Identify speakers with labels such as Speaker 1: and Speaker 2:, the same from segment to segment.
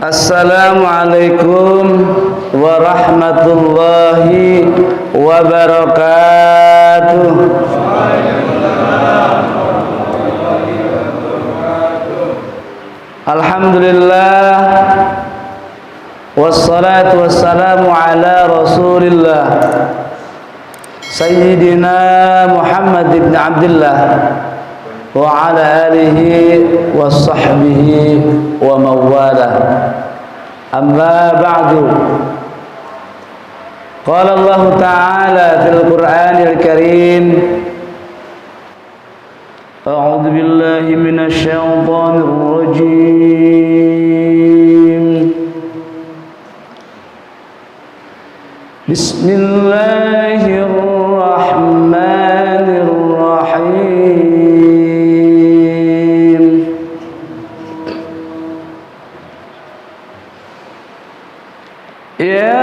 Speaker 1: Assalamualaikum warahmatullahi wabarakatuh. Alhamdulillah, wassalatu wassalamu ala Rasulillah Sayyidina Muhammad ibn Abdullah wa ala alihi wa sahbihi wa mawalah. Amma ba'du. Qala Allah Ta'ala fil Qur'anil Karim, A'udzu billahi minasy syaithanir rajim. Bismillahirrahmanirrahim. Ya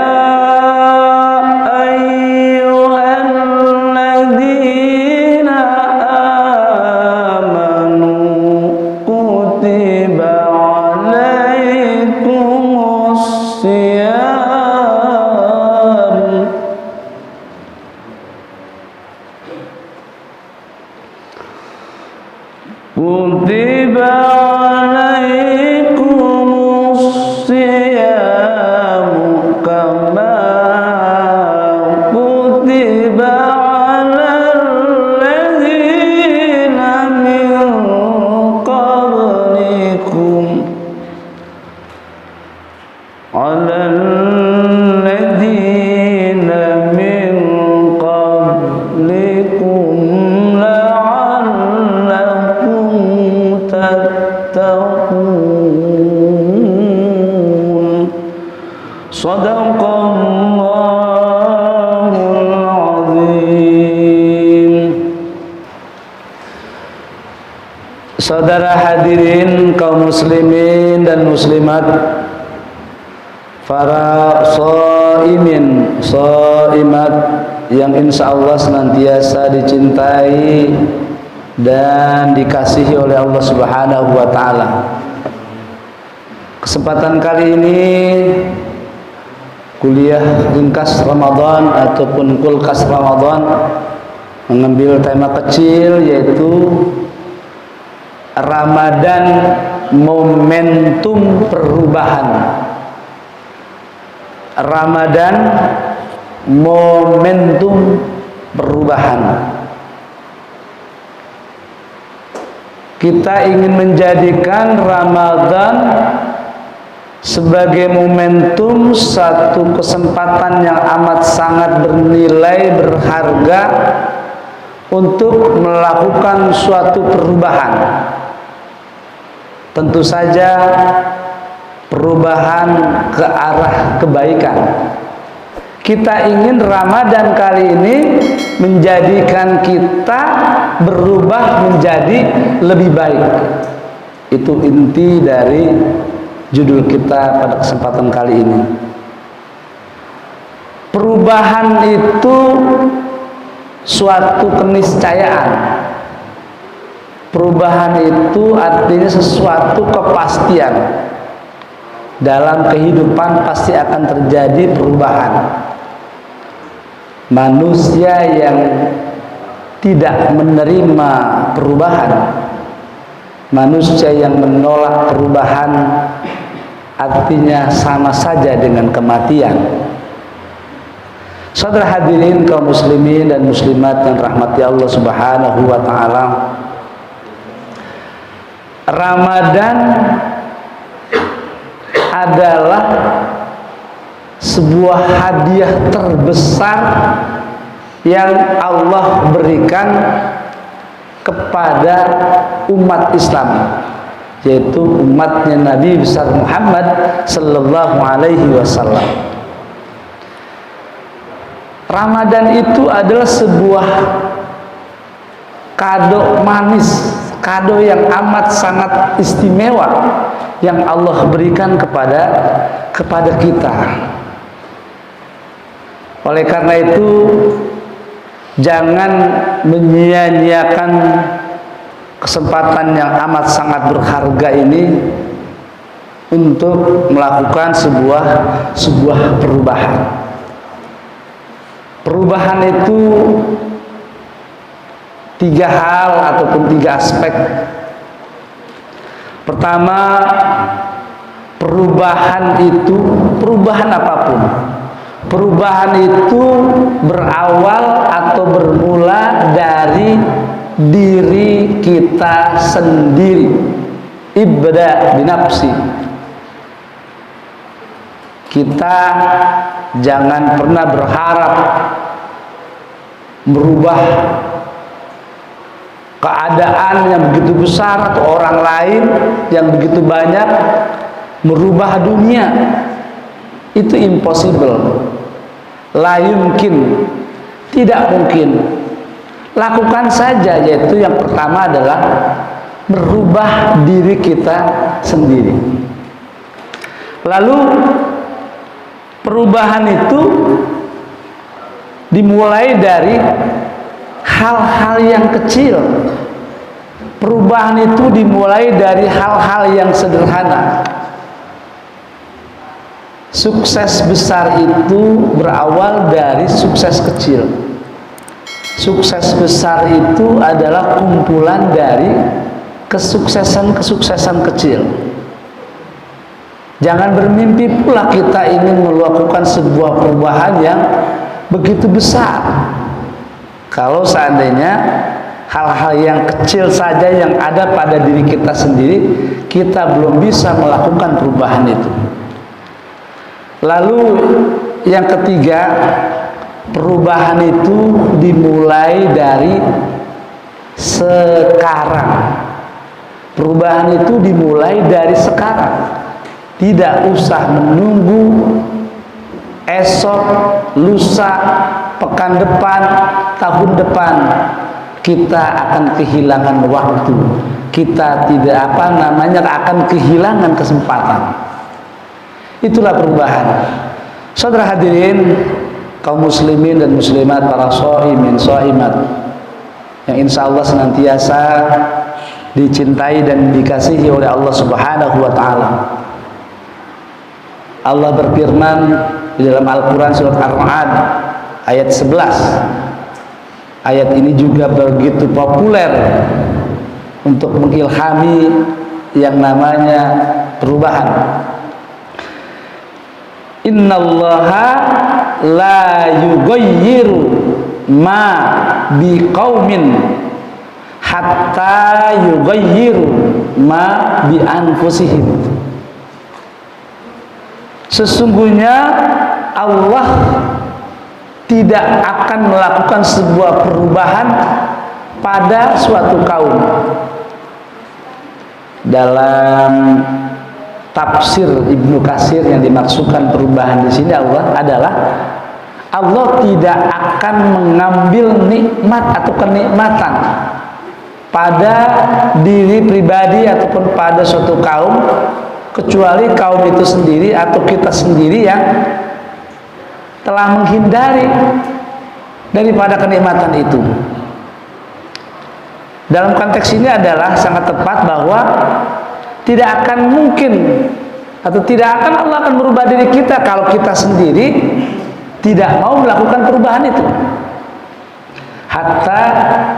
Speaker 1: kutiba alaikumus siyamu kama kutiba alal ladzina min qablikum alal ladzina min qablikum tattaqun. Shadaqallahul azim. Saudara hadirin kaum muslimin dan muslimat, para shaimin shaimat yang insyaallah senantiasa dicintai dan dikasihi oleh Allah Subhanahu wa taala. Kesempatan kali ini kuliah ringkas Ramadan ataupun kulkas Ramadan mengambil tema kecil, yaitu Ramadan momentum perubahan. Ramadan momentum perubahan. Kita ingin menjadikan Ramadan sebagai momentum, satu kesempatan yang amat sangat bernilai, berharga untuk melakukan suatu perubahan. Tentu saja perubahan ke arah kebaikan. Kita ingin Ramadan kali ini menjadikan kita berubah menjadi lebih baik. Itu inti dari judul kita pada kesempatan kali ini. Perubahan itu suatu keniscayaan. Perubahan itu artinya sesuatu kepastian. Dalam kehidupan pasti akan terjadi perubahan. Manusia yang tidak menerima perubahan, manusia yang menolak perubahan, artinya sama saja dengan kematian. Saudara hadirin kaum muslimin dan muslimat yang rahmati Allah Subhanahu wa taala, Ramadan adalah sebuah hadiah terbesar yang Allah berikan kepada umat Islam, yaitu umatnya Nabi besar Muhammad sallallahu alaihi wasallam. Ramadan itu adalah sebuah kado manis, kado yang amat sangat istimewa yang Allah berikan kepada kita. Oleh karena itu, jangan menyia-nyiakan kesempatan yang amat sangat berharga ini untuk melakukan sebuah perubahan. Perubahan itu tiga hal ataupun tiga aspek. Pertama, perubahan itu, perubahan apapun, perubahan itu berawal atau bermula dari diri kita sendiri. Ibda binafsi. Kita jangan pernah berharap merubah keadaan yang begitu besar atau orang lain yang begitu banyak, merubah dunia. Itu impossible, la yumkin, tidak mungkin. Lakukan saja, yaitu yang pertama adalah merubah diri kita sendiri. Lalu perubahan itu dimulai dari hal-hal yang kecil. Perubahan itu dimulai dari hal-hal yang sederhana. Sukses besar itu berawal dari sukses kecil. Sukses besar itu adalah kumpulan dari kesuksesan-kesuksesan kecil. Jangan bermimpi pula kita ingin melakukan sebuah perubahan yang begitu besar. Kalau seandainya hal-hal yang kecil saja yang ada pada diri kita sendiri, kita belum bisa melakukan perubahan itu. Lalu yang ketiga, perubahan itu dimulai dari sekarang. Perubahan itu dimulai dari sekarang. Tidak usah menunggu esok, lusa, pekan depan, tahun depan. Kita akan kehilangan waktu. Kita tidak akan kehilangan kesempatan. Itulah perubahan. Saudara hadirin, kaum muslimin dan muslimat, para shaimin, shaimat yang insya Allah senantiasa dicintai dan dikasihi oleh Allah Subhanahu wa ta'ala. Allah berfirman di dalam Al-Quran surat Ar-Ra'd ayat 11. Ayat ini juga begitu populer untuk mengilhami yang namanya perubahan. Innallaha la yughayyiru ma biqaumin hatta yughayyiru ma bi anfusihim. Sesungguhnya Allah tidak akan melakukan sebuah perubahan pada suatu kaum. Dalam tafsir Ibnu Katsir yang dimaksudkan perubahan di sini Allah tidak akan mengambil nikmat atau kenikmatan pada diri pribadi ataupun pada suatu kaum, kecuali kaum itu sendiri atau kita sendiri yang telah menghindari daripada kenikmatan itu. Dalam konteks ini adalah sangat tepat bahwa tidak akan mungkin atau tidak akan Allah akan merubah diri kita kalau kita sendiri tidak mau melakukan perubahan itu. Hatta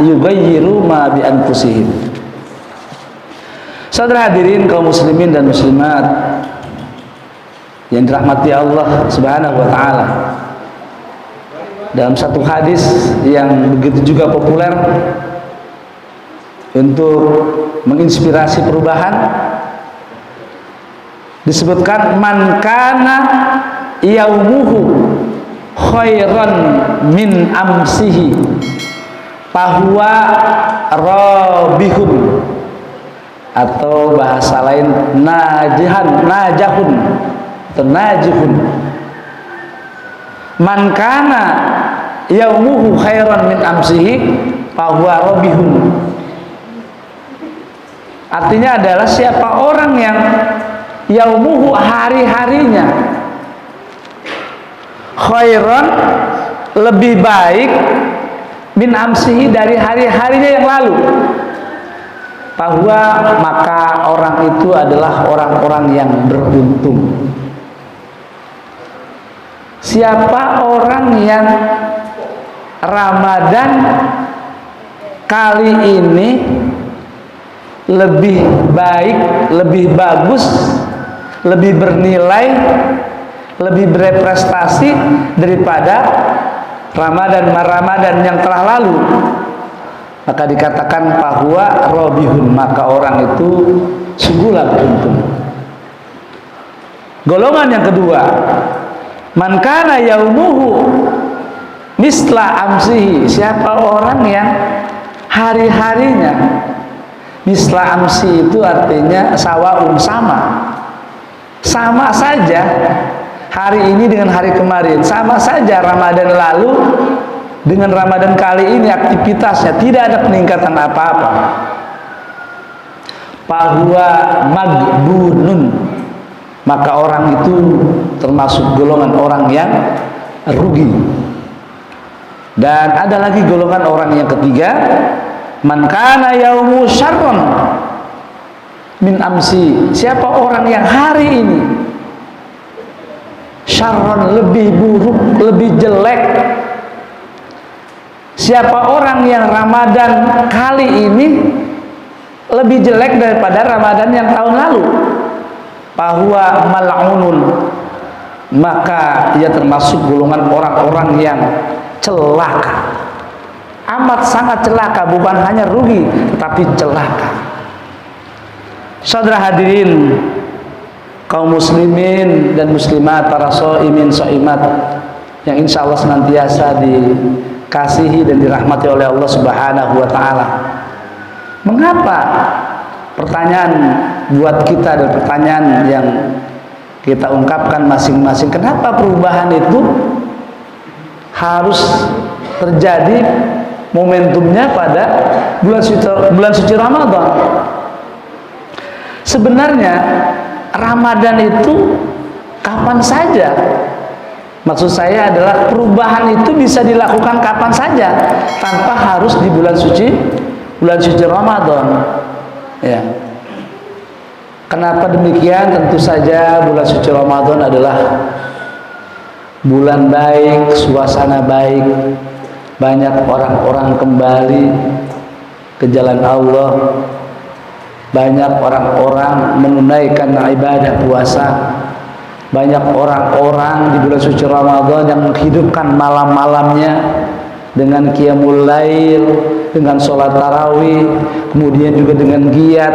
Speaker 1: yughayyiru ma bi anfusihim. Saudara hadirin kaum muslimin dan muslimat yang dirahmati Allah Subhanahu wa ta'ala, dalam satu hadis yang begitu juga populer untuk menginspirasi perubahan, disebutkan man kana yaumuhu khairan min amsihi fahuwa rabihun, atau bahasa lain najahun atau najihun. Man kana yaumuhu khairan min amsihi fahuwa rabihun. Artinya adalah siapa orang yang yaumuhu hari-harinya khairan lebih baik min amsihi dari hari-harinya yang lalu. bahwa maka orang itu adalah orang-orang yang beruntung. Siapa orang yang Ramadan kali ini lebih baik, lebih bagus, lebih bernilai, lebih berprestasi daripada Ramadan yang telah lalu, maka dikatakan bahwa robihun, maka orang itu sungguhlah beruntung. Golongan yang kedua, man kana yaumuhu misla amsihi, siapa orang yang hari-harinya, misla amsi itu artinya sawaun, sama saja hari ini dengan hari kemarin, sama saja Ramadan lalu dengan Ramadan kali ini aktivitasnya tidak ada peningkatan apa-apa. Bahwa magbunun, maka orang itu termasuk golongan orang yang rugi. Dan ada lagi golongan orang yang ketiga, man kana yaumu syarron min amsi, siapa orang yang hari ini syarron, lebih buruk, lebih jelek. Siapa orang yang Ramadan kali ini lebih jelek daripada Ramadan yang tahun lalu, bahwa mal'unun, maka ia termasuk golongan orang-orang yang celaka, amat sangat celaka, bukan hanya rugi tetapi celaka. Saudara hadirin kaum muslimin dan muslimat, para shaimin shaimat yang insya Allah senantiasa dikasihi dan dirahmati oleh Allah Subhanahu wa ta'ala. Mengapa, pertanyaan buat kita dan pertanyaan yang kita ungkapkan masing-masing, kenapa perubahan itu harus terjadi momentumnya pada bulan suci Ramadan? Sebenarnya Ramadan itu kapan saja. Maksud saya adalah perubahan itu bisa dilakukan kapan saja tanpa harus di bulan suci Ramadan. Ya. Kenapa demikian? Tentu saja bulan suci Ramadan adalah bulan baik, suasana baik, banyak orang-orang kembali ke jalan Allah, banyak orang-orang menunaikan ibadah puasa, banyak orang-orang di bulan suci Ramadan yang menghidupkan malam-malamnya dengan qiyamul lail, dengan sholat tarawih, kemudian juga dengan giat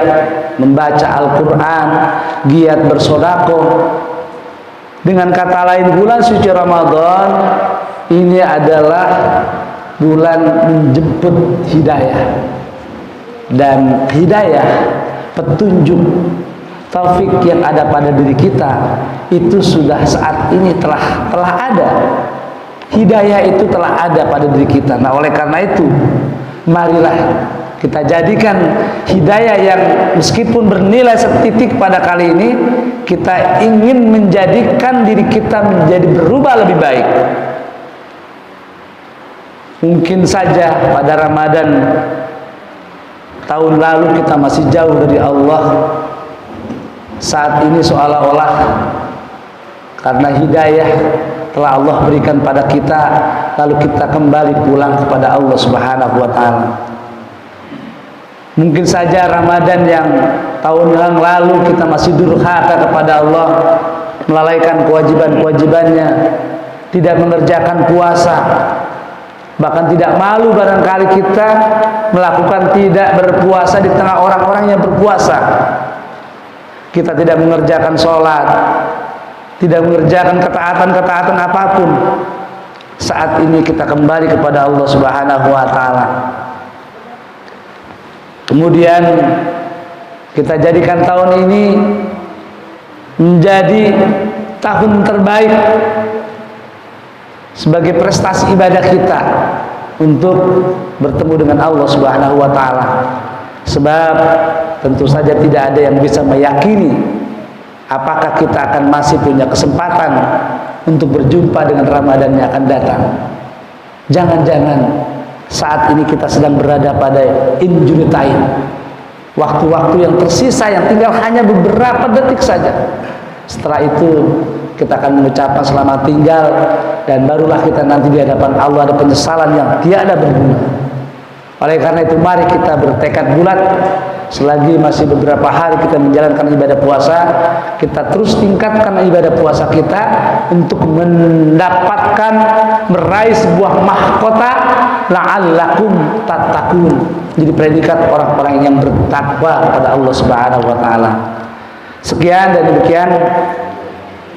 Speaker 1: membaca Al-Quran, giat bersedekah. Dengan kata lain, bulan suci Ramadan ini adalah bulan menjemput hidayah, dan hidayah, petunjuk, taufik yang ada pada diri kita itu sudah saat ini telah ada. Hidayah itu telah ada pada diri kita. Nah, oleh karena itu, marilah kita jadikan hidayah yang meskipun bernilai setitik pada kali ini, kita ingin menjadikan diri kita menjadi berubah lebih baik. Mungkin saja pada Ramadan tahun lalu kita masih jauh dari Allah. Saat ini seolah-olah karena hidayah telah Allah berikan pada kita, lalu kita kembali pulang kepada Allah Subhanahu wa ta'ala. Mungkin saja Ramadan yang tahun yang lalu kita masih durhaka kepada Allah, melalaikan kewajiban-kewajibannya, tidak mengerjakan puasa, bahkan tidak malu barangkali kita melakukan tidak berpuasa di tengah orang-orang yang berpuasa. Kita tidak mengerjakan sholat, tidak mengerjakan ketaatan-ketaatan apapun. Saat ini kita kembali kepada Allah Subhanahu wa ta'ala. Kemudian kita jadikan tahun ini menjadi tahun terbaik sebagai prestasi ibadah kita untuk bertemu dengan Allah Subhanahu wa ta'ala. Sebab tentu saja tidak ada yang bisa meyakini apakah kita akan masih punya kesempatan untuk berjumpa dengan Ramadan yang akan datang. Jangan-jangan saat ini kita sedang berada pada injury time, waktu-waktu yang tersisa yang tinggal hanya beberapa detik saja. Setelah itu kita akan mengucapkan selamat tinggal, dan barulah kita nanti di hadapan Allah ada penyesalan yang tiada berguna. Oleh karena itu mari kita bertekad bulat, selagi masih beberapa hari kita menjalankan ibadah puasa, kita terus tingkatkan ibadah puasa kita untuk mendapatkan, meraih sebuah mahkota la'allakum tattaqun, jadi predikat orang-orang yang bertakwa kepada Allah Subhanahu wa taala. Sekian dan demikian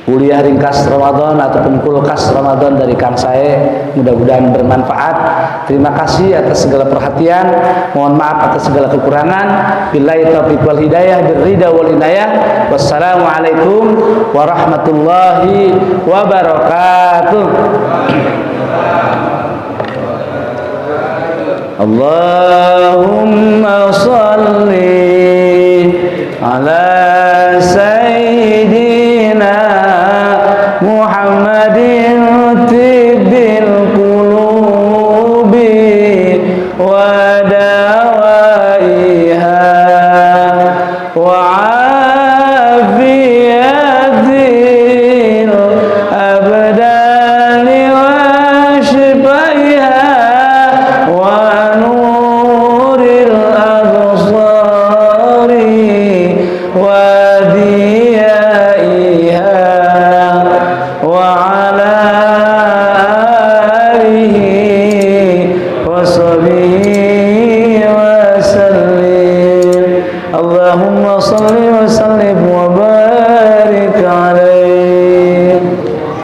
Speaker 1: kuliah ringkas Ramadan ataupun kulkas Ramadan dari Kang Sae, mudah-mudahan bermanfaat. Terima kasih atas segala perhatian, mohon maaf atas segala kekurangan. Billahi taufiq wal hidayah, birrida wal inayah. Wassalamualaikum warahmatullahi wabarakatuh. Allahumma